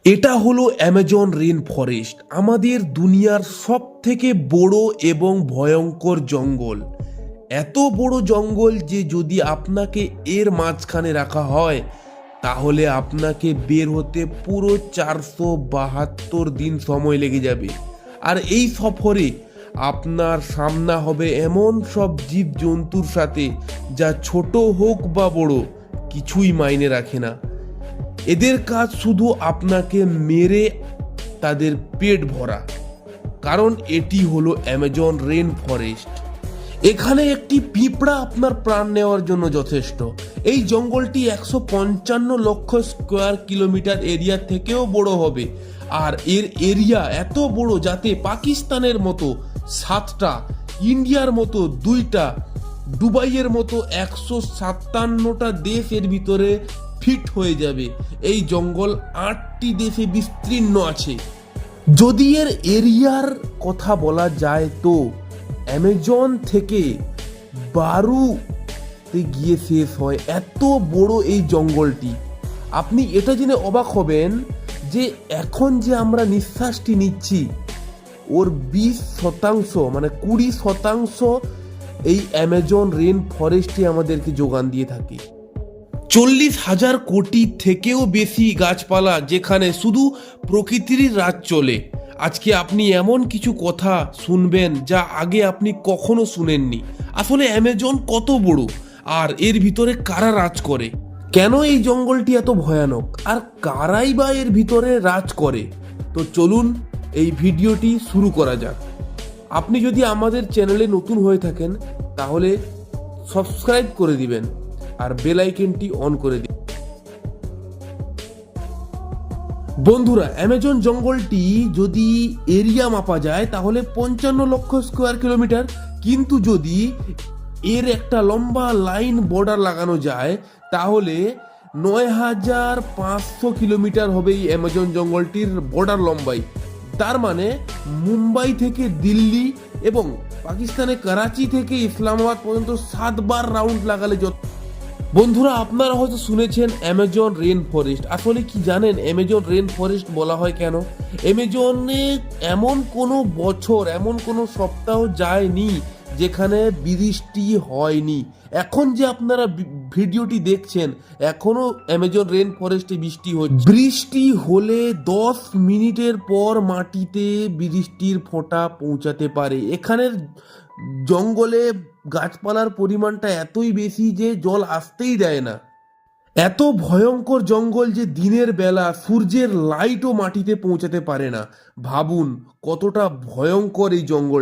এটা হলো Amazon rain forest, আমাদের দুনিয়ার সব থেকে বড় এবং ভয়ঙ্কর জঙ্গল। এত বড় জঙ্গল যে যদি আপনাকে এর মাঝখানে রাখা হয় তাহলে আপনাকে বের হতে পুরো 472 দিন সময় লেগে যাবে। আর এই সফরে আপনার সামনা হবে এমন সব জীবজন্তুর সাথে যা ছোট হোক বা বড় কিছুই মাইনে রাখে না। এদের কাজ শুধু আপনাকে মেরে তাদের পেট ভরা, কারণ এটি হলো অ্যামাজন রেন ফরেস্ট। এখানে একটি পিঁপড়া আপনার প্রাণ নেওয়ার জন্য যথেষ্ট। এই জঙ্গলটি 155 লক্ষ স্কোয়ার কিলোমিটার এরিয়া থেকেও বড় হবে। আর এর এরিয়া এত বড় যাতে পাকিস্তানের মতো 7টা, ইন্ডিয়ার মতো 2টা, দুবাইয়ের মতো 157টা দেশ এর ভিতরে ফিট হয়ে যাবে। এই জঙ্গল 8টি দেশে বিস্তীর্ণ আছে। যদি এর এরিয়ার কথা বলা যায় তো অ্যামাজন থেকে বারুতে গিয়ে শেষ হয়, এত বড় এই জঙ্গলটি। আপনি এটা জেনে অবাক হবেন যে এখন যে আমরা নিঃশ্বাসটি নিচ্ছি ওর 20% মানে 20% এই অ্যামাজন রেন ফরেস্টই আমাদেরকে যোগান দিয়ে থাকে। 40,000 কোটি থেকেও বেশি গাছপালা, যেখানে শুধু প্রকৃতির রাজ চলে। আজকে আপনি এমন কিছু কথা শুনবেন যা আগে আপনি কখনো শুনেননি। আসলে অ্যামাজন কত বড়, আর এর ভিতরে কারা রাজ করে, কেন এই জঙ্গলটি এত ভয়ানক, আর কারাই বা এর ভিতরে রাজ করে। তো চলুন এই ভিডিওটি শুরু করা যাক। আপনি যদি আমাদের চ্যানেলে নতুন হয়ে থাকেন তাহলে সাবস্ক্রাইব করে দিবেন আর বেল আইকনটি অন করে দিন। বন্ধুরা, অ্যামাজন জঙ্গলটি যদি এরিয়া মাপা যায় তাহলে 55 লক্ষ স্কোয়ার কিলোমিটার, কিন্তু যদি এর একটা লম্বা লাইন বর্ডার লাগানো যায় তাহলে 9,500 কিলোমিটার হবে এই অ্যামাজন জঙ্গলটির বর্ডার লম্বাই। তার মানে মুম্বাই থেকে দিল্লি এবং পাকিস্তানের করাচি থেকে ইসলামাবাদ পর্যন্ত 7বার রাউন্ড লাগালে যত। বন্ধুরা, আপনারা হয়তো শুনেছেন অ্যামাজন রেন ফরেস্ট। আসলে কি জানেন অ্যামাজন রেন ফরেস্ট বলা হয় কেন? অ্যামাজনে এমন কোনো বছর, এমন কোনো সপ্তাহ যায়নি যেখানে বৃষ্টি হয়নি। এখন যে আপনারা ভিডিওটি দেখছেন এখনো অ্যামাজন রেন ফরেস্টে বৃষ্টি হচ্ছে। বৃষ্টি হলে 10 মিনিটের পর মাটিতে বৃষ্টির ফোঁটা পৌঁছাতে পারে। এখানের জঙ্গলে গাছপালার পরিমাণটা এতই বেশি যে জল আসতেই দেয় না। এত ভয়ঙ্কর জঙ্গল যে দিনের বেলা সূর্যের লাইটও মাটিতে পৌঁছাতে পারে না। ভাবুন কতটা ভয়ঙ্কর এই জঙ্গল।